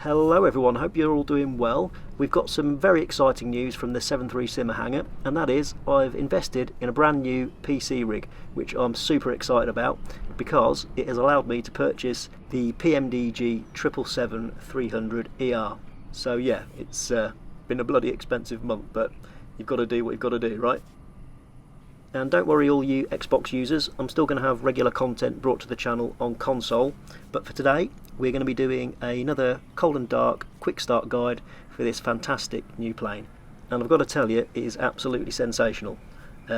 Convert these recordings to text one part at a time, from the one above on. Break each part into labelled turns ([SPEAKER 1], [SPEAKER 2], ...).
[SPEAKER 1] Hello everyone, hope you're all doing well. We've got some very exciting news from the 7.3 Simmer hangar, and that is I've invested in a brand new PC rig, which I'm super excited about because it has allowed me to purchase the PMDG 777-300ER. So yeah, it's been a bloody expensive month, but you've got to do what you've got to do, right? And don't worry all you Xbox users, I'm still going to have regular content brought to the channel on console, but for today we're going to be doing another cold and dark quick start guide for this fantastic new plane. And I've got to tell you, it is absolutely sensational.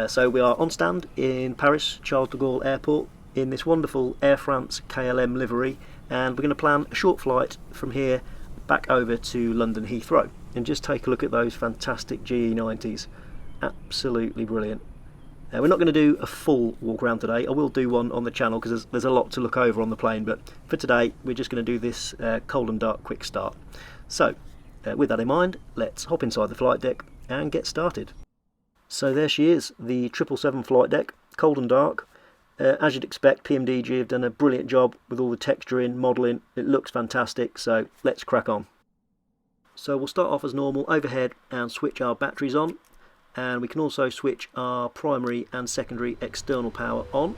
[SPEAKER 1] So we are on stand in Paris Charles de Gaulle Airport in this wonderful Air France KLM livery, and we're going to plan a short flight from here back over to London Heathrow. And just take a look at those fantastic GE90s, absolutely brilliant. We're not going to do a full walk around today. I will do one on the channel because there's a lot to look over on the plane, but for today we're just going to do this cold and dark quick start. So with that in mind, let's hop inside the flight deck and get started. So there she is, the 777 flight deck, cold and dark. As you'd expect, PMDG have done a brilliant job with all the texturing, modelling. It looks fantastic, so let's crack on. So we'll start off as normal overhead and switch our batteries on. And we can also switch our primary and secondary external power on,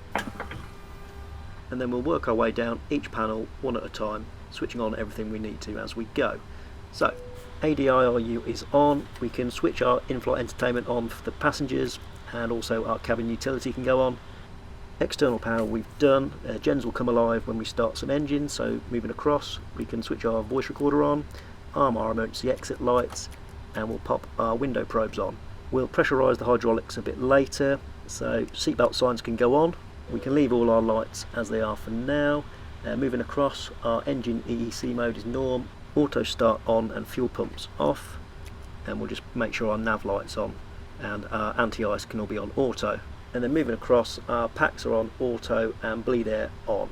[SPEAKER 1] and then we'll work our way down each panel one at a time, switching on everything we need to as we go. So ADIRU is on. We can switch our in-flight entertainment on for the passengers, and also our cabin utility can go on. External power we've done. Gens will come alive when we start some engines, so moving across we can switch our voice recorder on, arm our emergency exit lights, and we'll pop our window probes on. We'll pressurise the hydraulics a bit later, so seatbelt signs can go on. We can leave all our lights as they are for now. Moving across, our engine EEC mode is norm, auto start on and fuel pumps off, and we'll just make sure our nav lights on and our anti-ice can all be on auto. And then moving across, our packs are on auto and bleed air on.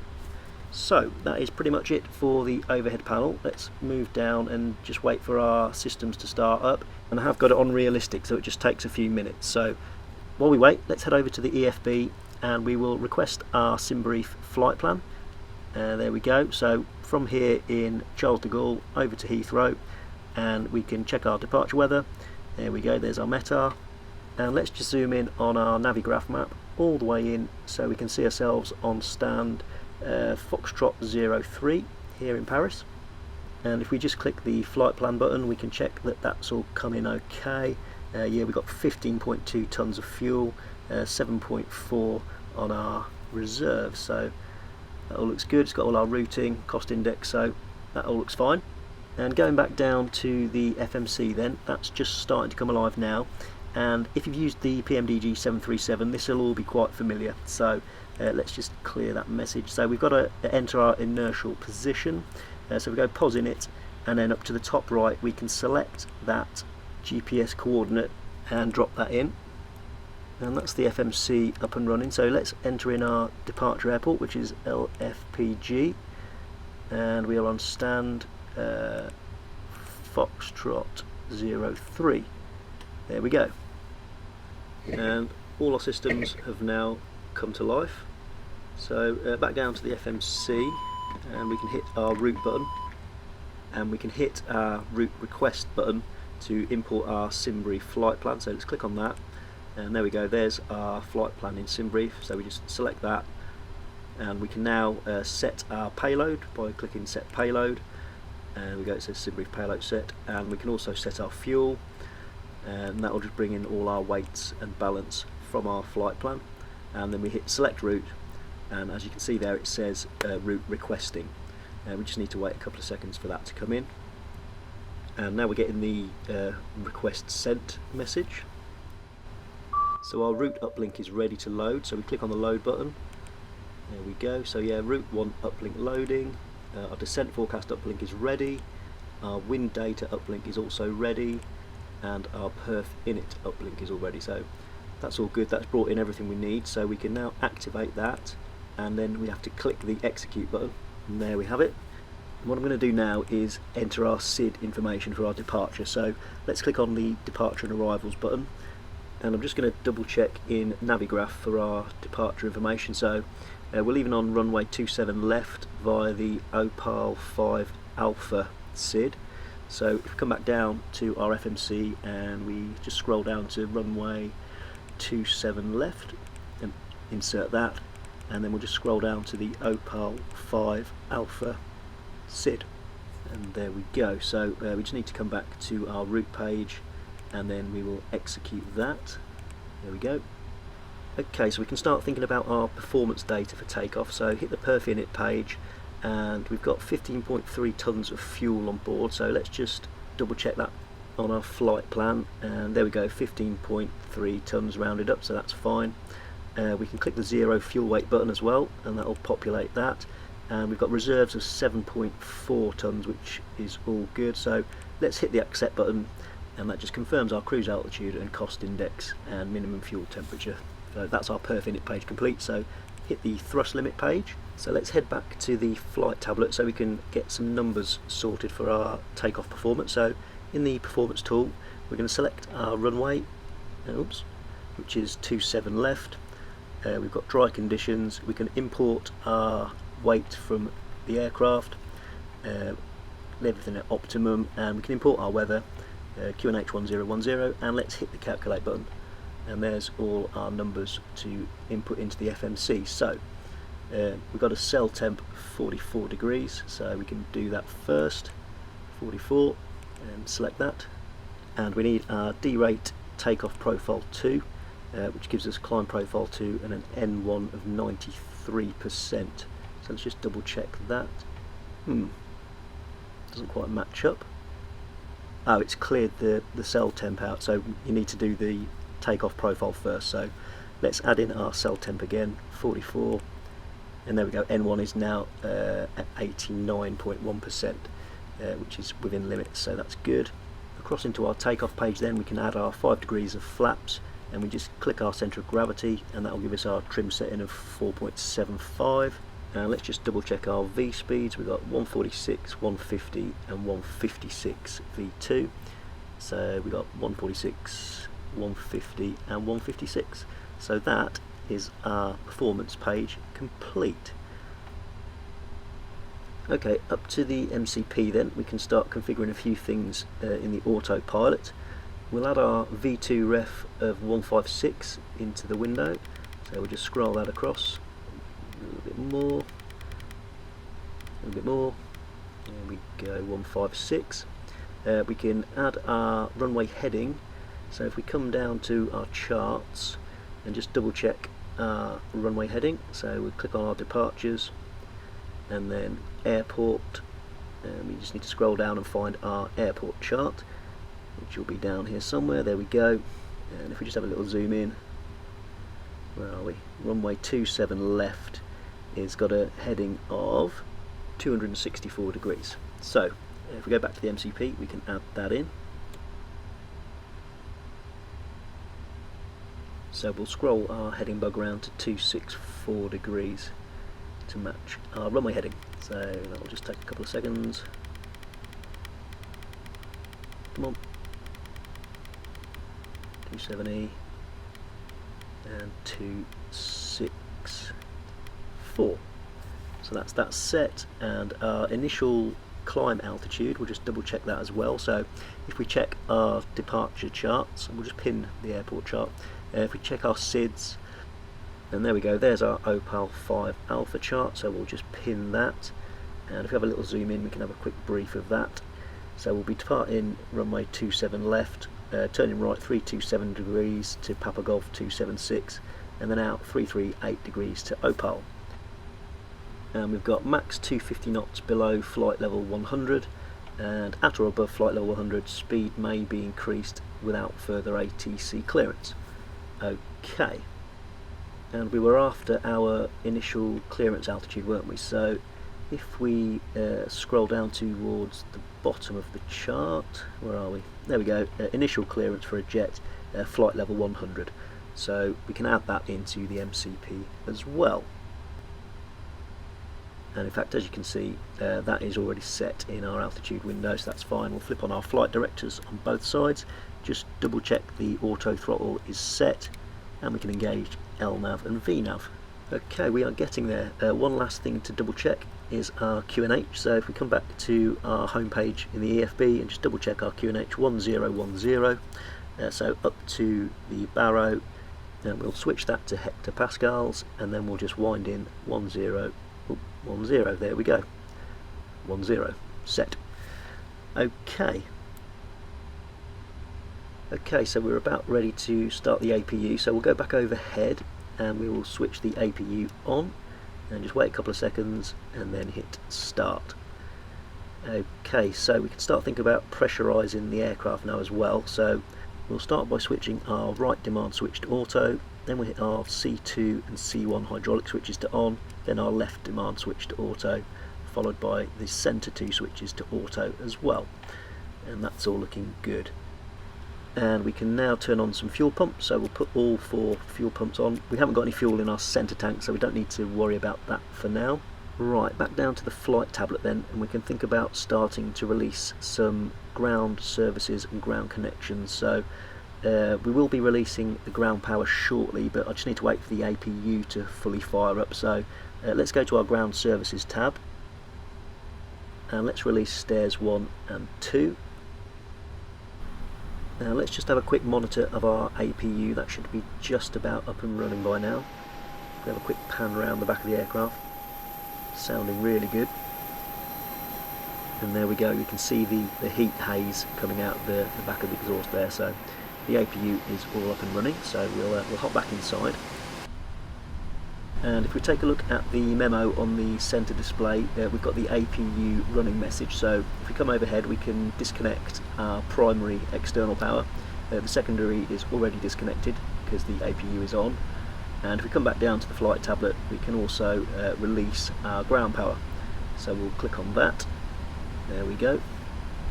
[SPEAKER 1] So that is pretty much it for the overhead panel. Let's move down and just wait for our systems to start up. And I have got it on realistic, so it just takes a few minutes. So while we wait, let's head over to the EFB and we will request our SimBrief flight plan. There we go. So from here in Charles de Gaulle over to Heathrow, and we can check our departure weather. There we go, there's our METAR. And let's just zoom in on our Navigraph map all the way in so we can see ourselves on stand Foxtrot 03 here in Paris. And if we just click the flight plan button, we can check that that's all coming okay. Yeah, we've got 15.2 tons of fuel, 7.4 on our reserve, so that all looks good. It's got all our routing, cost index, so that all looks fine. And going back down to the FMC then, that's just starting to come alive now. And if you've used the PMDG 737, this will all be quite familiar. So let's just clear that message. So we've got to enter our inertial position. So we go pause in it, and then up to the top right we can select that GPS coordinate and drop that in. And that's the FMC up and running. So let's enter in our departure airport, which is LFPG. And we are on stand Foxtrot 03. There we go. And all our systems have now come to life. So back down to the FMC, and we can hit our route button, and we can hit our route request button to import our SimBrief flight plan. So let's click on that, and there we go, there's our flight plan in SimBrief. So we just select that, and we can now set our payload by clicking set payload, and we go, it says SimBrief payload set, and we can also set our fuel, and that will just bring in all our weights and balance from our flight plan. And then we hit select route, and as you can see there it says route requesting. We just need to wait a couple of seconds for that to come in. And now we're getting the request sent message. So our route uplink is ready to load, so we click on the load button. There we go. So yeah, route 1 uplink loading. Our descent forecast uplink is ready. Our wind data uplink is also ready, and our perf init uplink is all ready. So that's all good. That's brought in everything we need, so we can now activate that, and then we have to click the execute button, and there we have it. And what I'm going to do now is enter our SID information for our departure. So let's click on the departure and arrivals button, and I'm just going to double check in Navigraph for our departure information. So We're leaving on runway 27 left via the Opal 5 Alpha SID. So if we come back down to our FMC and we just scroll down to runway 27 left and insert that, and then we'll just scroll down to the Opal 5 Alpha SID, and there we go. So we just need to come back to our route page and then we will execute that. There we go. Okay, so we can start thinking about our performance data for takeoff. So hit the perf init page and we've got 15.3 tonnes of fuel on board, so let's just double check that on our flight plan, and there we go, 15.3 tonnes rounded up, so that's fine. We can click the 0 fuel weight button as well and that will populate that, and we've got reserves of 7.4 tonnes, which is all good. So let's hit the accept button and that just confirms our cruise altitude and cost index and minimum fuel temperature. So that's our perf init page complete. So hit the thrust limit page. So let's head back to the flight tablet so we can get some numbers sorted for our takeoff performance. So in the performance tool we're going to select our runway, which is 27 left. We've got dry conditions. We can import our weight from the aircraft, everything at optimum, and we can import our weather, QNH 1010, and let's hit the calculate button. And there's all our numbers to input into the FMC. So we've got a cell temp 44 degrees, so we can do that first, 44, and select that. And we need our D-rate takeoff profile 2, which gives us climb profile 2 and an N1 of 93%. So let's just double check that. Doesn't quite match up. Oh, it's cleared the cell temp out, so you need to do the takeoff profile first. So let's add in our cell temp again, 44, and there we go. N1 is now at 89.1%, which is within limits, so that's good. Across into our takeoff page then we can add our 5 degrees of flaps, and we just click our centre of gravity and that will give us our trim setting of 4.75. And let's just double check our V speeds. We've got 146, 150 and 156 V2. So we've got 146, 150 and 156. So that is our performance page complete. Okay, up to the MCP then, we can start configuring a few things in the autopilot. We'll add our V2 ref of 156 into the window, so we'll just scroll that across a little bit more, there we go, 156. We can add our runway heading, so if we come down to our charts and just double check our runway heading, so we'll click on our departures and then airport, and we just need to scroll down and find our airport chart, which will be down here somewhere. There we go. And if we just have a little zoom in, where are we? Runway 27 left is got a heading of 264 degrees. So if we go back to the MCP, we can add that in. So we'll scroll our heading bug around to 264 degrees to match our runway heading. So that will just take a couple of seconds. Come on. 270 and 264. So that's that set, and our initial climb altitude, we'll just double check that as well. So if we check our departure charts, and we'll just pin the airport chart, if we check our SIDs, and there we go, there's our Opal 5 Alpha chart, so we'll just pin that, and if we have a little zoom in we can have a quick brief of that. So we'll be departing runway 27 left, turning right 327 degrees to Papa Golf 276, and then out 338 degrees to Opal. And we've got max 250 knots below flight level 100, and at or above flight level 100 speed may be increased without further ATC clearance. Okay, and we were after our initial clearance altitude, weren't we? So if we scroll down towards the bottom of the chart, where are we? There we go, initial clearance for a jet, flight level 100. So we can add that into the MCP as well. And in fact, as you can see, that is already set in our altitude window, so that's fine. We'll flip on our flight directors on both sides, just double check the auto throttle is set, and we can engage LNAV and VNAV. Okay, we are getting there. One last thing to double check is our QNH. So if we come back to our home page in the EFB and just double check our QNH 1010, so up to the barrow, and we'll switch that to hectopascals, and then we'll just wind in 10, there we go, 10, set. Okay, so we're about ready to start the APU, so we'll go back overhead and we will switch the APU on and just wait a couple of seconds and then hit start. Okay, so we can start thinking about pressurizing the aircraft now as well. So we'll start by switching our right demand switch to auto, then we'll hit our C2 and C1 hydraulic switches to on, then our left demand switch to auto, followed by the center 2 switches to auto as well. And that's all looking good. And we can now turn on some fuel pumps, so we'll put all 4 fuel pumps on. We haven't got any fuel in our center tank, so we don't need to worry about that for now. Right, back down to the flight tablet then, and we can think about starting to release some ground services and ground connections. So we will be releasing the ground power shortly, but I just need to wait for the APU to fully fire up. So let's go to our ground services tab, and let's release stairs 1 and 2. Now let's just have a quick monitor of our APU. That should be just about up and running by now. We have a quick pan around the back of the aircraft, sounding really good. And there we go, you can see the heat haze coming out the back of the exhaust there. So the APU is all up and running, so we'll hop back inside. And if we take a look at the memo on the center display, we've got the APU running message. So if we come overhead, we can disconnect our primary external power. The secondary is already disconnected because the APU is on. And if we come back down to the flight tablet, we can also release our ground power. So we'll click on that. There we go.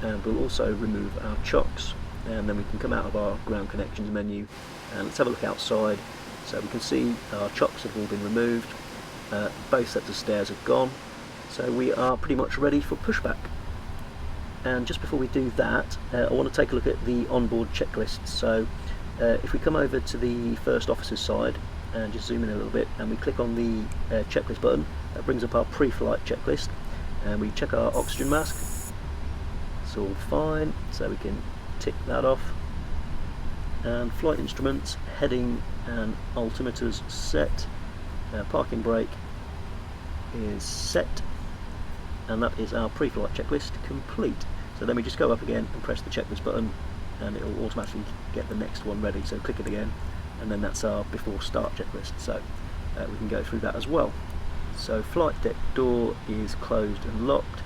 [SPEAKER 1] And we'll also remove our chocks. And then we can come out of our ground connections menu. And let's have a look outside. So we can see our chocks have all been removed, both sets of stairs have gone, so we are pretty much ready for pushback. And just before we do that, I want to take a look at the onboard checklist. So if we come over to the first officer's side and just zoom in a little bit, and we click on the checklist button, that brings up our pre-flight checklist, and we check our oxygen mask. It's all fine, so we can tick that off. And flight instruments, heading and altimeters set. Parking brake is set, and that is our pre-flight checklist complete. So then we just go up again and press the checklist button, and it will automatically get the next one ready. So click it again, and then that's our before start checklist. So we can go through that as well. So flight deck door is closed and locked.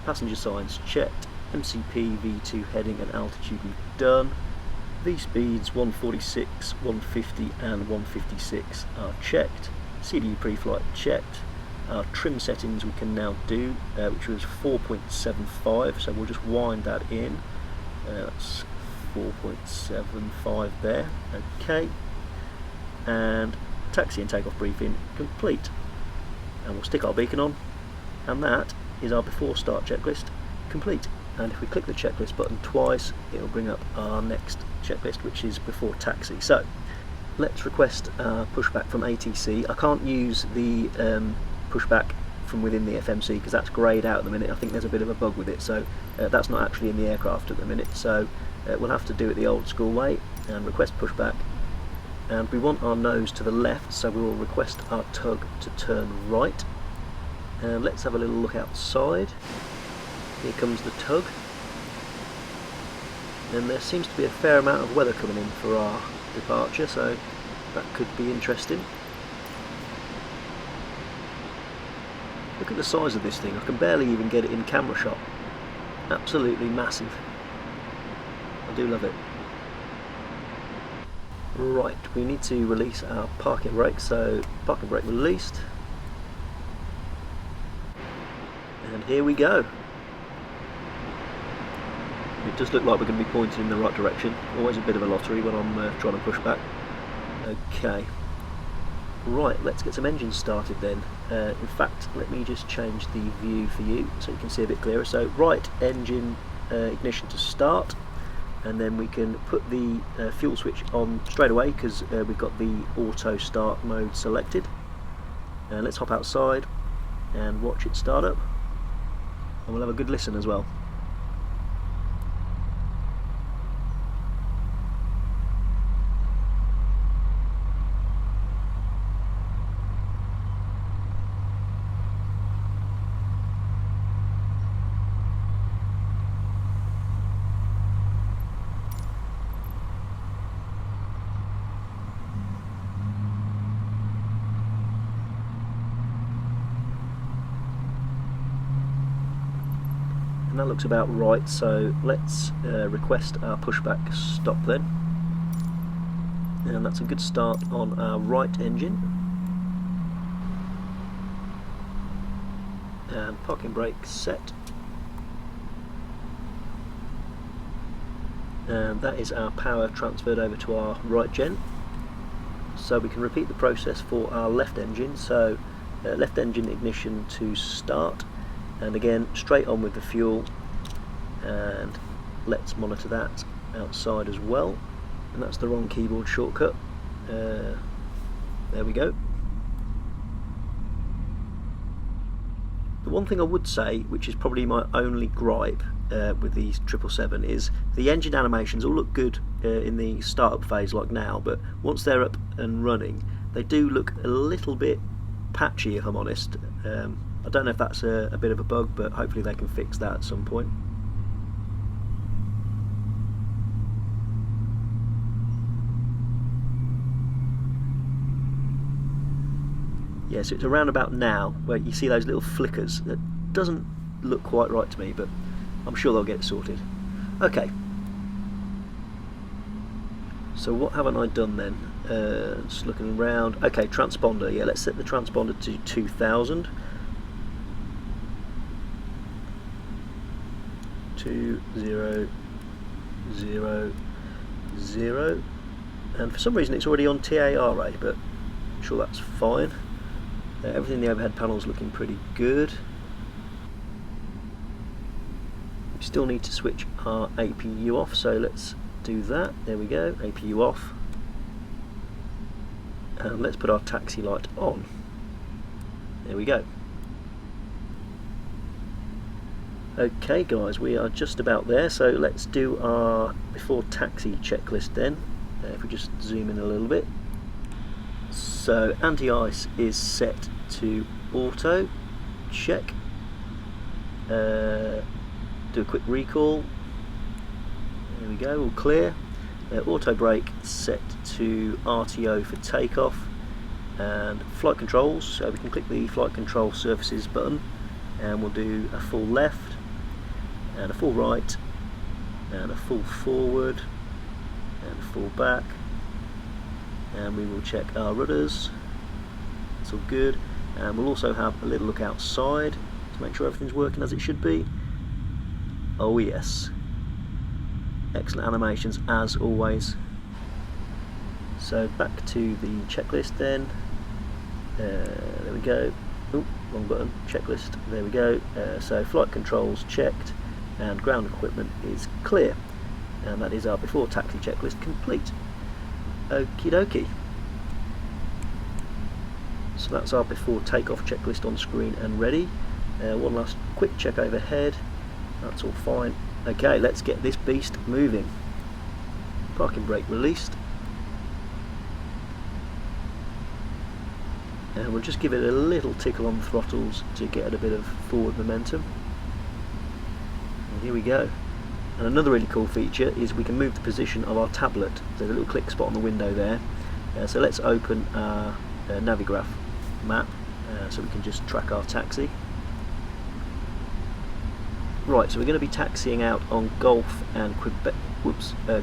[SPEAKER 1] Passenger signs checked. MCP, V2 heading and altitude we've done. V-speeds 146, 150 and 156 are checked. CDU pre-flight checked. Our trim settings we can now do, which was 4.75, so we'll just wind that in. That's 4.75 there, okay. And taxi and takeoff briefing complete. And we'll stick our beacon on, and that is our before start checklist complete. And if we click the checklist button twice, it will bring up our next checklist, which is before taxi. So let's request pushback from ATC. I can't use the pushback from within the FMC because that's greyed out at the minute. I think there's a bit of a bug with it, so that's not actually in the aircraft at the minute. So we'll have to do it the old school way and request pushback. And we want our nose to the left, so we will request our tug to turn right. And let's have a little look outside. Here comes the tug, and there seems to be a fair amount of weather coming in for our departure, so that could be interesting. Look at the size of this thing, I can barely even get it in camera shot. Absolutely massive. I do love it. Right, we need to release our parking brake, so parking brake released. And here we go. It does look like we're going to be pointing in the right direction. Always a bit of a lottery when I'm trying to push back. Okay. Right, let's get some engines started then. In fact, let me just change the view for you so you can see a bit clearer. So right engine ignition to start, and then we can put the fuel switch on straight away because we've got the auto start mode selected. And let's hop outside and watch it start up, and we'll have a good listen as well. And that looks about right, so let's request our pushback stop then. And that's a good start on our right engine. And parking brake set. And that is our power transferred over to our right gen. So we can repeat the process for our left engine. So left engine ignition to start. And again, straight on with the fuel, and let's monitor that outside as well. And that's the wrong keyboard shortcut. There we go. The one thing I would say, which is probably my only gripe with the 777, is the engine animations all look good in the startup phase like now, but once they're up and running, they do look a little bit patchy, if I'm honest. I don't know if that's a bit of a bug, but hopefully they can fix that at some point. Yeah, so it's around about now where you see those little flickers. That doesn't look quite right to me, but I'm sure they'll get it sorted. Okay. So what haven't I done then? Just looking around. Okay, transponder. Yeah, let's set the transponder to 2000. 2000, and for some reason it's already on TARA, but I'm sure that's fine. Everything in the overhead panel is looking pretty good. We still need to switch our APU off, so let's do that. There we go, APU off. And let's put our taxi light on. There we go. Okay guys, we are just about there, so let's do our before taxi checklist then. If we just zoom in a little bit. So anti-ice is set to auto, check. Do a quick recall. There we go, all clear. Auto brake set to RTO for takeoff. And flight controls, so we can click the flight control surfaces button and we'll do a full left, and a full right, and a full forward, and a full back, and we will check our rudders. It's all good, and we'll also have a little look outside to make sure everything's working as it should be. Oh yes, excellent animations as always. So back to the checklist then. There we go. Ooh, wrong button. Checklist. There we go. So flight controls checked, and ground equipment is clear, and that is our before taxi checklist complete. Okie dokie. So that's our before takeoff checklist on screen and ready. One last quick check overhead. That's all fine. Okay, let's get this beast moving. Parking brake released. And we'll just give it a little tickle on the throttles to get a bit of forward momentum. And here we go. And another really cool feature is we can move the position of our tablet. There's a little click spot on the window there. So let's open our Navigraph map so we can just track our taxi. Right, so we're going to be taxiing out on Golf and Quebec,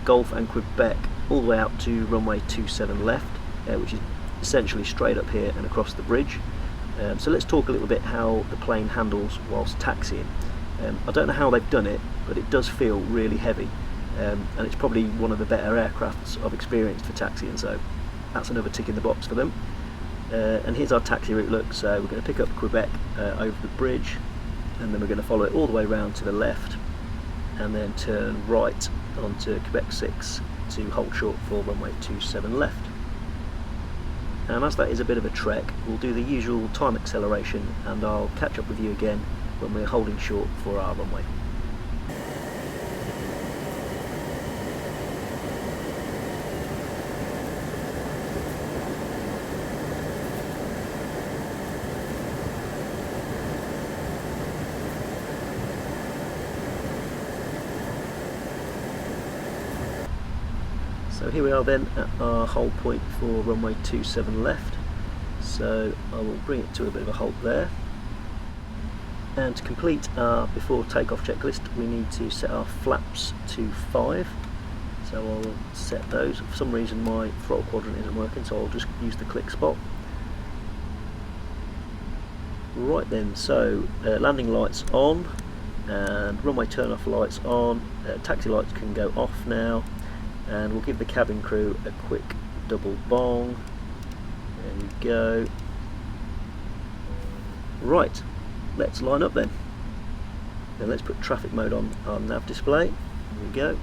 [SPEAKER 1] Golf and Quebec, all the way out to runway 27 left, which is essentially straight up here and across the bridge. So let's talk a little bit how the plane handles whilst taxiing. I don't know how they've done it, but it does feel really heavy, and it's probably one of the better aircrafts I've experienced for taxiing, so that's another tick in the box for them. And here's our taxi route look. So we're going to pick up Quebec over the bridge, and then we're going to follow it all the way round to the left, and then turn right onto Quebec 6 to hold short for runway 27 left. And as that is a bit of a trek, we'll do the usual time acceleration, and I'll catch up with you again when we're holding short for our runway. So here we are then at our hold point for runway 27 left, so I will bring it to a bit of a halt there. And to complete our before takeoff checklist, we need to set our flaps to 5, so I'll set those. For some reason my throttle quadrant isn't working, so I'll just use the click spot. Right then, so landing lights on and runway turn off lights on, taxi lights can go off now. And we'll give the cabin crew a quick double bong. There we go. Right, let's line up then. Then let's put traffic mode on our nav display. There we go.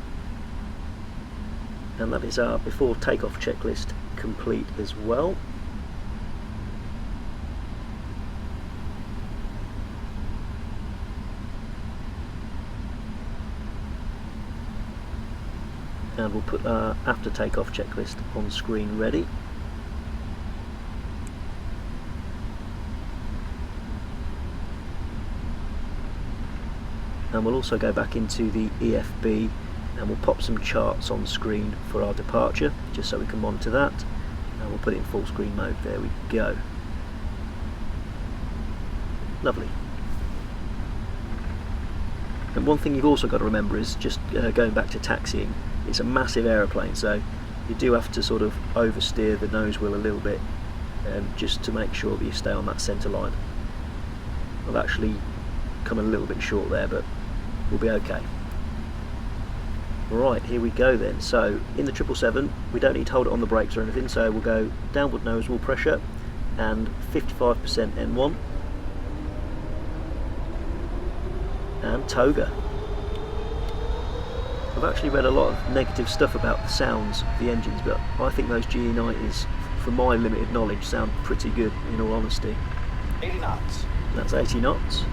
[SPEAKER 1] And that is our before takeoff checklist complete as well. And we'll put our after takeoff checklist on screen ready. And we'll also go back into the EFB and we'll pop some charts on screen for our departure, just so we can monitor that. And we'll put it in full screen mode. There we go. Lovely. And one thing you've also got to remember is just going back to taxiing. It's a massive aeroplane, so you do have to sort of oversteer the nose wheel a little bit, just to make sure that you stay on that centre line. I've actually come a little bit short there, but we'll be okay. Right, here we go then. So in the 777, we don't need to hold it on the brakes or anything, so we'll go downward nose wheel pressure and 55% N1 and toga. I've actually read a lot of negative stuff about the sounds of the engines, but I think those GE90s, from my limited knowledge, sound pretty good in all honesty.
[SPEAKER 2] 80 knots.
[SPEAKER 1] That's 80 knots.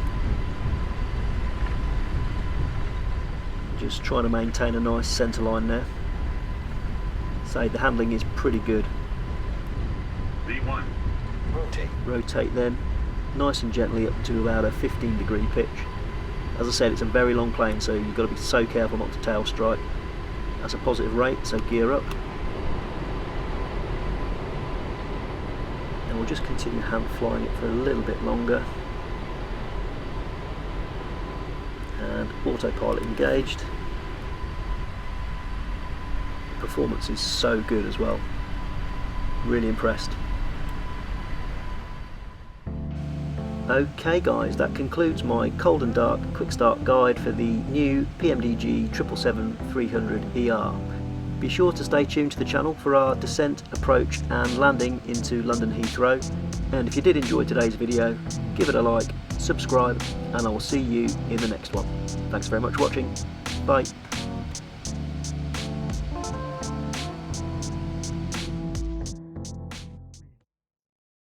[SPEAKER 1] Just trying to maintain a nice centre line there. Say the handling is pretty good.
[SPEAKER 2] V1. Rotate.
[SPEAKER 1] Rotate then, nice and gently up to about a 15-degree pitch. As I said, it's a very long plane, so you've got to be so careful not to tail strike. That's a positive rate, so gear up. And we'll just continue hand flying it for a little bit longer. And autopilot engaged. Performance is so good as well. Really impressed. Okay guys, that concludes my cold and dark quick start guide for the new PMDG 777-300ER. Be sure to stay tuned to the channel for our descent, approach and landing into London Heathrow. And if you did enjoy today's video, give it a like, subscribe, and I will see you in the next one. Thanks very much for watching. Bye.